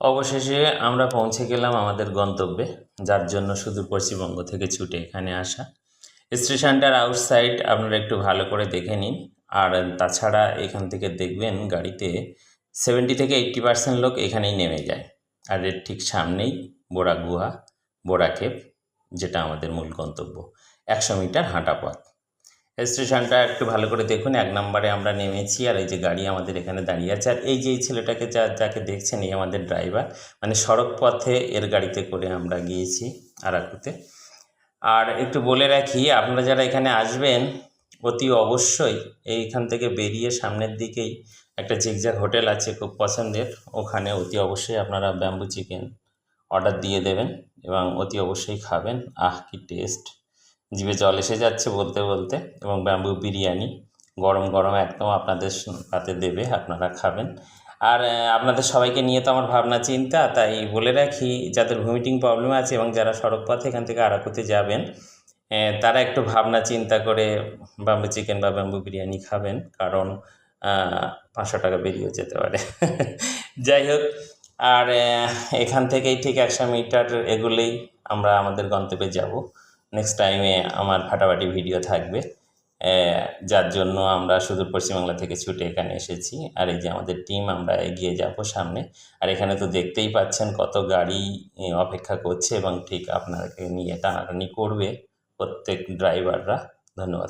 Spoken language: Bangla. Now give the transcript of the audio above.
অবশেষে আমরা পৌঁছে গেলাম আমাদের গন্তব্যে, যার জন্য সুদূর পশ্চিমবঙ্গ থেকে ছুটে এখানে আসা। স্টেশনটার আউটসাইড আপনারা একটু ভালো করে দেখে নিন। আর তাছাড়া এখান থেকে দেখবেন গাড়িতে 70 থেকে 80% লোক এখানেই নেমে যায়। আর এর ঠিক সামনেই বোরা গুহা, বোরা কেভ, যেটা আমাদের মূল গন্তব্য। 100 মিটার হাঁটা পথ। স্টেশনটা একটু ভালো করে দেখুন। 1 নম্বরে আমরা নেমেছি, আর এই যে গাড়ি আমাদের এখানে দাঁড়িয়ে আছে। আর এই যে এই ছেলেটাকে যাকে দেখছেন, এই আমাদের ড্রাইভার। মানে সড়ক পথে এর গাড়িতে করে আমরা গিয়েছি আরাকুতে। আর একটু বলে রাখি, আপনারা যারা এখানে আসবেন অতি অবশ্যই এইখান থেকে বেরিয়ে সামনের দিকেই একটা জিগজ্যাগ হোটেল আছে খুব পছন্দের, ওখানে অতি অবশ্যই আপনারা ব্যাম্বু চিকেন অর্ডার দিয়ে দেবেন এবং অতি অবশ্যই খাবেন। আহ, কি টেস্ট! জিভে জল এসে যাচ্ছে বলতে বলতে। এবং ব্যাম্বু বিরিয়ানি গরম গরম একদম আপনাদের হাতে দেবে, আপনারা খাবেন। আর আপনাদের সবাইকে নিয়ে তো আমার ভাবনা চিন্তা, তাই বলে রাখি, যাদের ভমিটিং প্রবলেম আছে এবং যারা সড়ক পথে এখান থেকে আরাকুতে যাবেন, তারা একটু ভাবনা চিন্তা করে ব্যাম্বু চিকেন বা ব্যাম্বু বিরিয়ানি খাবেন, কারণ 500 টাকা বেরিয়েও যেতে পারে। যাই হোক, আর এখান থেকেই ঠিক 100 মিটার এগুলেই আমরা আমাদের গন্তব্যে যাব। নেক্সট টাইমে আমার ফাটাফাটি ভিডিও থাকবে, যার জন্য আমরা সুদূর পশ্চিমবাংলা থেকে ছুটে এখানে এসেছি। আর এই যে আমাদের টিম, আমরা এগিয়ে যাব সামনে। আর এখানে তো দেখতেই পাচ্ছেন কত গাড়ি অপেক্ষা করছে এবং ঠিক আপনাকে নিয়ে টানাটানি করবে প্রত্যেক ড্রাইভাররা। ধন্যবাদ।